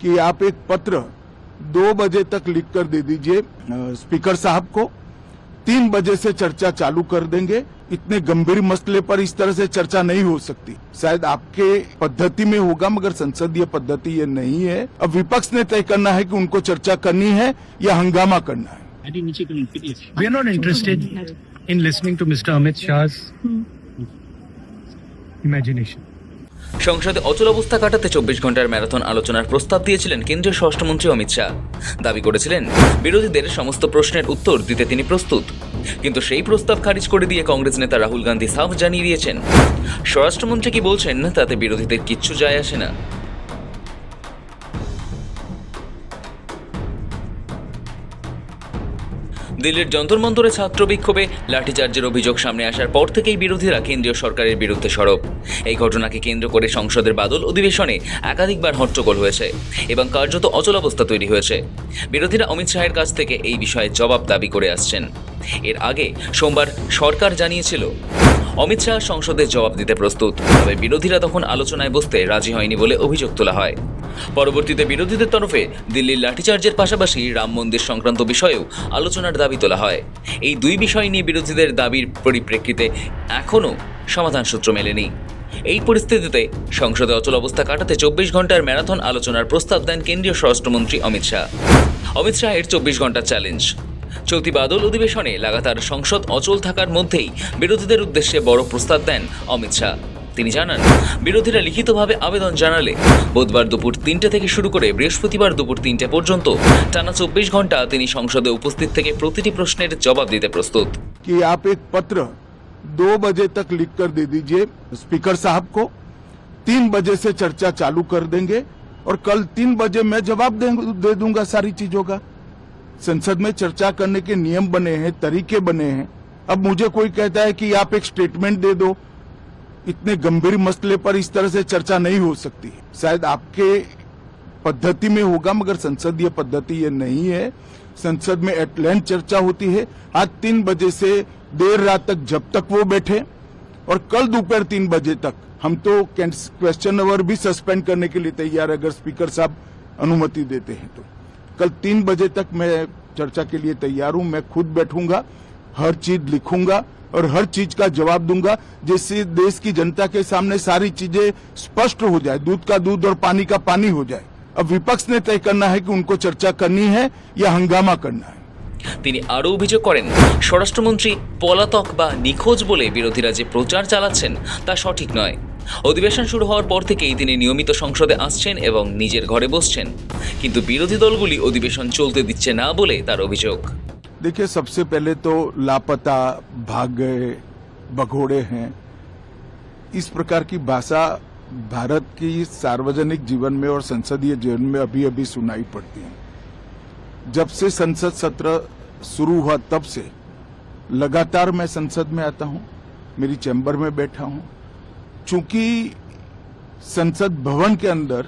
कि आप एक पत्र 2 बजे तक लिख कर दे दीजिए स्पीकर साहब को, 3 बजे से चर्चा चालू कर देंगे। इतने गंभीर मसले पर इस तरह से चर्चा नहीं हो सकती। शायद आपके पद्धति में होगा, मगर संसदीय पद्धति ये नहीं है। अब विपक्ष ने तय करना है कि उनको चर्चा करनी है या हंगामा करना है। We are not interested in listening to Mr. Amit Shah's imagination. সংসদে অচল অবস্থা কাটাতে 24 ঘন্টার ম্যারাথন আলোচনার প্রস্তাব দিয়েছিলেন কেন্দ্রীয় স্বরাষ্ট্রমন্ত্রী অমিত শাহ। দাবি করেছিলেন বিরোধীদের সমস্ত প্রশ্নের উত্তর দিতে তিনি প্রস্তুত। কিন্তু সেই প্রস্তাব খারিজ করে দিয়ে কংগ্রেস নেতা রাহুল গান্ধী সাফ জানিয়ে দিয়েছেন, স্বরাষ্ট্রমন্ত্রী কি বলছেন তাতে বিরোধীদের কিচ্ছু যায় আসে না। দিল্লির যন্তর মন্তরে ছাত্র বিক্ষোভে লাঠিচার্জের অভিযোগ সামনে আসার পর থেকেই বিরোধীরা কেন্দ্রীয় সরকারের বিরুদ্ধে সরব। এই ঘটনাকে কেন্দ্র করে সংসদের বাদল অধিবেশনে একাধিকবার হট্টগোল হয়েছে এবং কার্যত অচলাবস্থা তৈরি হয়েছে। বিরোধীরা অমিত শাহের কাছ থেকে এই বিষয়ে জবাব দাবি করে আসছেন। এর আগে সোমবার সরকার জানিয়েছিল অমিত শাহ সংসদে জবাব দিতে প্রস্তুত, তবে বিরোধীরা তখন আলোচনায় বসতে রাজি হয়নি বলে অভিযোগ তোলা হয়। পরবর্তীতে বিরোধীদের তরফে দিল্লির লাঠিচার্জের পাশাপাশি রাম মন্দির সংক্রান্ত বিষয়েও আলোচনার দাবি তোলা হয়। এই দুই বিষয় নিয়ে বিরোধীদের দাবির পরিপ্রেক্ষিতে এখনও সমাধান সূত্র মেলেনি। এই পরিস্থিতিতে সংসদে অচল অবস্থা কাটাতে 24 ঘন্টার ম্যারাথন আলোচনার প্রস্তাব দেন কেন্দ্রীয় স্বরাষ্ট্রমন্ত্রী অমিত শাহ। অমিত শাহের 24 ঘন্টার চ্যালেঞ্জ। চলতি বাদল অধিবেশনে লাগাতার সংসদ অচল থাকার মধ্যেই বিরোধীদের উদ্দেশ্যে বড় প্রস্তাব দেন অমিত শাহ। তিনি জানান, বিরোধীরা লিখিতভাবে আবেদন জানালে বুধবার দুপুর 3টে থেকে শুরু করে বৃহস্পতিবার দুপুর 3টে পর্যন্ত টানা 24 ঘন্টা তিনি সংসদে উপস্থিত থেকে প্রতিটি প্রশ্নের জবাব দিতে প্রস্তুত। कि आप एक पत्र 2 बजे तक लिख कर दे दीजिए स्पीकर साहब को, 3 बजे से चर्चा चालू कर देंगे और कल 3 बजे मैं जवाब दे दूंगा सारी चीजों का। संसद में चर्चा करने के नियम बने हैं, तरीके बने हैं। अब मुझे कोई कहता है कि आप एक स्टेटमेंट दे दो, इतने गंभीर मसले पर इस तरह से चर्चा नहीं हो सकती। शायद आपके पद्धति में होगा, मगर संसदीय पद्धति ये नहीं है। संसद में एट लेंथ चर्चा होती है। आज 3 बजे से देर रात तक जब तक वो बैठे, और कल दोपहर 3 बजे तक हम तो क्वेश्चन आवर भी सस्पेंड करने के लिए तैयार, अगर स्पीकर साहब अनुमति देते हैं तो। कल 3 बजे तक मैं चर्चा के लिए तैयार हूं। मैं खुद बैठूंगा, हर चीज लिखूंगा और हर चीज का जवाब दूंगा, जिससे देश की जनता के सामने सारी चीजें स्पष्ट हो जाए, दूध का दूध और पानी का पानी हो जाए। अब विपक्ष ने तय करना है कि उनको चर्चा करनी है या हंगामा करना है। তিনি আরও অভিযোগ করেন, স্বরাষ্ট্রমন্ত্রী পলাতক বা নিখোঁজ বলে বিরোধীরা যে প্রচার চালাচ্ছেন তা সঠিক নয়। অধিবেশন শুরু হওয়ার পর থেকেই তিনি নিয়মিত সংসদে আসছেন এবং নিজের ঘরে বসছেন, কিন্তু বিরোধী দলগুলি অধিবেশন চলতে দিচ্ছে না বলে তার অভিযোগ। देखिए, सबसे पहले तो लापता, भाग गए, भगोड़े हैं, इस प्रकार की भाषा भारत की सार्वजनिक जीवन में और संसदीय जीवन में अभी अभी सुनाई पड़ती है। जब से संसद सत्र शुरू हुआ तब से लगातार मैं संसद में आता हूं, मेरी चैम्बर में बैठा हूं। चूंकि संसद भवन के अंदर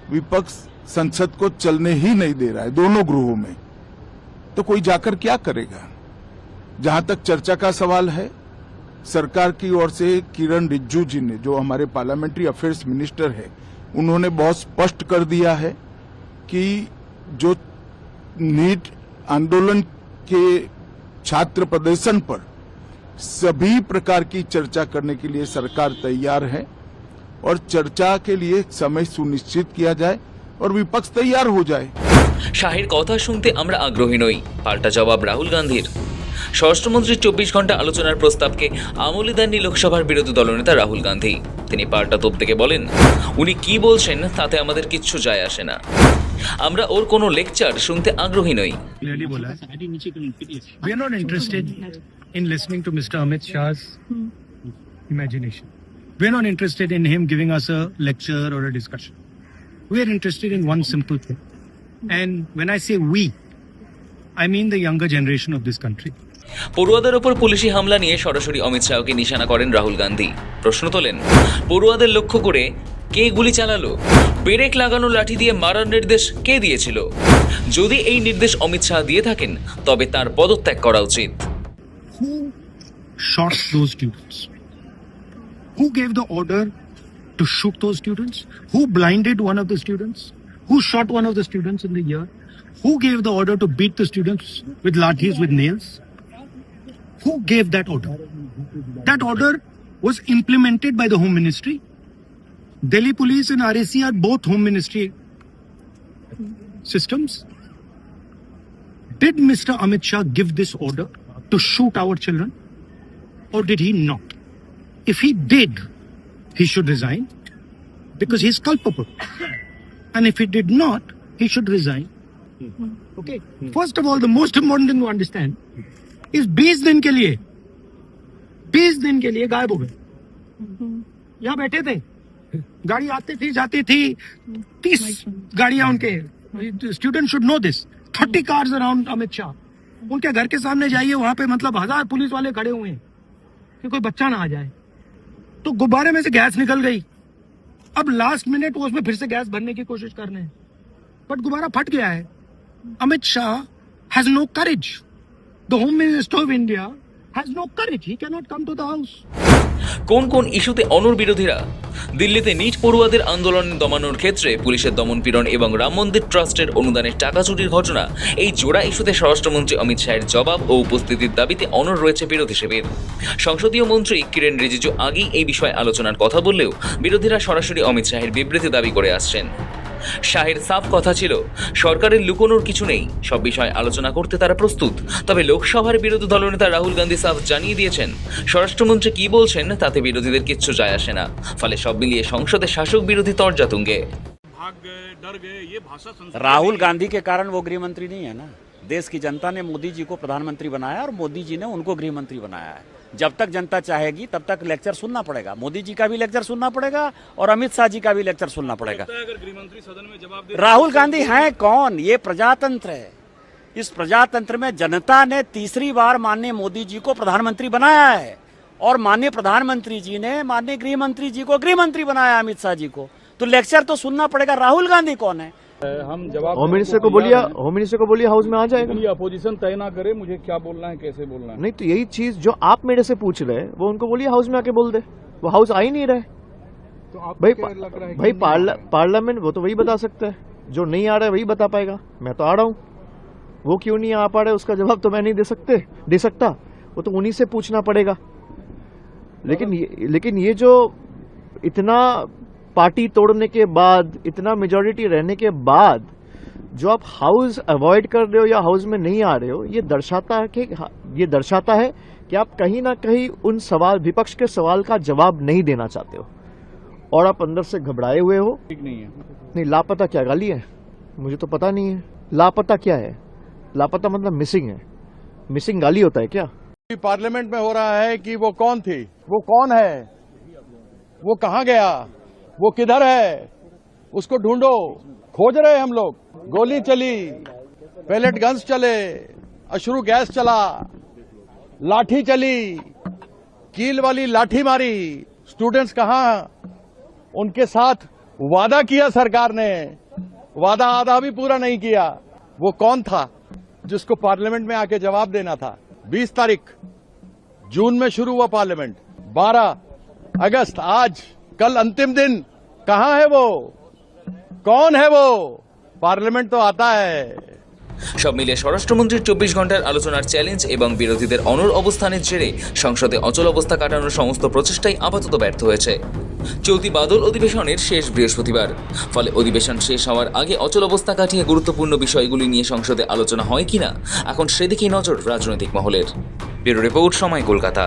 विपक्ष संसद को चलने ही नहीं दे रहा है, दोनों गृहों में, तो कोई जाकर क्या करेगा। जहां तक चर्चा का सवाल है, सरकार की ओर से किरण रिजिजू जी ने, जो हमारे पार्लियामेंट्री अफेयर्स मिनिस्टर है, उन्होंने बहुत स्पष्ट कर दिया है कि जो नीट आंदोलन के छात्र प्रदर्शन पर सभी प्रकार की चर्चा करने के लिए सरकार तैयार है और चर्चा के लिए समय सुनिश्चित किया जाए और विपक्ष तैयार हो जाए। শাহের কথা শুনতে আমরা আগ্রহী নই, পাল্টা জবাব রাহুল গান্ধীর। স্বরাষ্ট্রমন্ত্রীর 24 ঘন্টা আলোচনার প্রস্তাবকে আমলে দেননি লোকসভার বিরোধী দলনেতা রাহুল গান্ধী। তিনি পাল্টা তোপ থেকে বলেন, উনি কি বলছেন তাতে আমাদের কিচ্ছু যায় আসে না। আমরা ওর কোনো লেকচার শুনতে আগ্রহী নই। Clearly बोला है, we are not interested in listening to Mr. Amit Shah's imagination. We are not interested in him giving us a lecture or a discussion. We are interested in one simple thing. And when I say we, I mean the younger generation of this country. পড়ুয়াদের ওপর পুলিশি হামলা নিয়ে সরাসরি অমিত শাহকে নিশানা করেন রাহুল গান্ধী। প্রশ্ন তোলেন, পড়ুয়াদের লক্ষ্য করে কে গুলি চালালো? ব্রেক লাগানো লাঠি দিয়ে মারার নির্দেশ কে দিয়েছিল? যদি এই নির্দেশ অমিত শাহ দিয়ে থাকেন তবে তার পদত্যাগ করা উচিত। Who shot those students? Who gave the order to shoot those students? Who blinded one of the students? Who shot one of the students in the ear? Who gave the order to beat the students with lathis, with nails? Who gave that order? That order was implemented by the Home Ministry. Delhi Police and RAC are both Home Ministry systems. Did Mr. Amit Shah give this order to shoot our children? Or did he not? If he did, he should resign because he's culpable. And if he did not, he should resign. Okay. First of all, the most important thing to understand is 20 दिन के लिए गायब हो गए. यहाँ बैठे थे, गाड़ी आती थी जाती थी, 30 गाड़ियां उनके. Students should know this. 30 cars around Amit Shah. उनके घर के सामने जाइए, वहां पे मतलब 1000 पुलिस वाले खड़े हुए हैं कि कोई बच्चा ना आ जाए. तो गुब्बारे में से गैस निकल गई. अब लास्ट मिनट वो उसमें फिर से गैस भरने की कोशिश कर रहे हैं, बट गुब्बारा फट गया है. Amit Shah has no courage. The home minister of India has no courage. He can not come to the house. কোন কোন ইস্যুতে অনড় বিরোধীরা? দিল্লিতে নিট পড়ুয়াদের আন্দোলন দমানোর ক্ষেত্রে পুলিশের দমনপীড়ন এবং রাম মন্দির ট্রাস্টের অনুদানের টাকা চুরির ঘটনা, এই জোড়া ইস্যুতে স্বরাষ্ট্রমন্ত্রী অমিত শাহের জবাব ও উপস্থিতির দাবিতে অনড় রয়েছে বিরোধী শিবির. সংসদীয় মন্ত্রী কিরেন রিজিজু আগেই এই বিষয়ে আলোচনার কথা বললেও বিরোধীরা সরাসরি অমিত শাহের বিবৃতি দাবি করে আসছেন. শাহের সাফ কথা ছিল, সরকারের লুকোনোর কিছু নেই, সব বিষয়ে আলোচনা করতে তারা প্রস্তুত. তবে লোকসভার বিরোধী দলনেতা রাহুল গান্ধী সাফ জানিয়ে দিয়েছেন, স্বরাষ্ট্রমন্ত্রী কি বলছেন তাতে বিরোধীদের কিচ্ছু যায় আসে না. ফলে সব মিলিয়ে সংসদে শাসক বিরোধী তরজা তুঙ্গে. राहुल गांधी के कारण वो गृह मंत्री नहीं है ना. देश की जनता ने मोदी जी को प्रधानमंत्री बनाया और मोदी जी ने उनको गृह मंत्री बनाया है. जब तक जनता चाहेगी तब तक लेक्चर सुनना पड़ेगा. मोदी जी का भी लेक्चर सुनना पड़ेगा और अमित शाह जी का भी लेक्चर सुनना पड़ेगा. अगर गृह मंत्री सदन में जवाब दे, राहुल गांधी हैं कौन? ये प्रजातंत्र है. इस प्रजातंत्र में जनता ने तीसरी बार माननीय मोदी जी को प्रधानमंत्री बनाया है और माननीय प्रधानमंत्री जी ने माननीय गृह मंत्री जी को गृह मंत्री बनाया, अमित शाह जी को. तो लेक्चर तो सुनना पड़ेगा. राहुल गांधी कौन है? हम जवाब होम मिनिस्टर को बोलिए हाउस में आ जाएगा. ये अपोजिशन तय ना करे मुझे क्या बोलना है, कैसे बोलना है. नहीं तो यही चीज जो आप मेरे से पूछ रहे हैं वो उनको बोलिए हाउस में आके बोल दे. वो हाउस आ ही नहीं रहे. तो आप भाई क्या लग रहा है भाई पार्लियामेंट वो तो वही बता सकता है. जो नहीं आ रहा है वही बता पाएगा. मैं तो आ रहा हूँ, वो क्यों नहीं आ पा रहे उसका जवाब तो मैं नहीं दे सकता. वो तो उन्हीं से पूछना पड़ेगा. लेकिन ये जो इतना पार्टी तोड़ने के बाद, इतना मेजॉरिटी रहने के बाद जो आप हाउस अवॉइड कर रहे हो या हाउस में नहीं आ रहे हो, ये दर्शाता है कि आप कहीं ना कहीं उन विपक्ष के सवाल का जवाब नहीं देना चाहते हो और आप अंदर से घबराए हुए हो. ठीक नहीं है. नहीं, लापता क्या गाली है? मुझे तो पता नहीं है. लापता क्या है? लापता मतलब मिसिंग है. मिसिंग गाली होता है क्या? पार्लियामेंट में हो रहा है कि वो कौन थी, वो कौन है, वो कहाँ गया, वो किधर है, उसको ढूंढो. खोज रहे हम लोग. गोली चली, पैलेट गन्स चले, अश्रु गैस चला, लाठी चली, कील वाली लाठी मारी. स्टूडेंट्स कहाँ? उनके साथ वादा किया सरकार ने, वादा आधा भी पूरा नहीं किया. वो कौन था जिसको पार्लियामेंट में आके जवाब देना था? 20 तारीख जून में शुरू हुआ पार्लियामेंट, 12 अगस्त आज, कल अंतिम दिन. कहां है वो? कौन है वो? पार्लियामेंट तो आता है. সব মিলিয়ে স্বরাষ্ট্রমন্ত্রীর 24 ঘন্টার আলোচনার চ্যালেঞ্জ এবং বিরোধীদের অনড় অবস্থানের জেরে সংসদে অচল অবস্থা কাটানোর সমস্ত প্রচেষ্টাই আপাতত ব্যর্থ হয়েছে. চলতি বাদল অধিবেশনের শেষ বৃহস্পতিবার. ফলে অধিবেশন শেষ হওয়ার আগে অচল অবস্থা কাটিয়ে গুরুত্বপূর্ণ বিষয়গুলি নিয়ে সংসদে আলোচনা হয় কিনা এখন সেদিকেই নজর রাজনৈতিক মহলের. ব্যুরো রিপোর্ট, সময়, কলকাতা.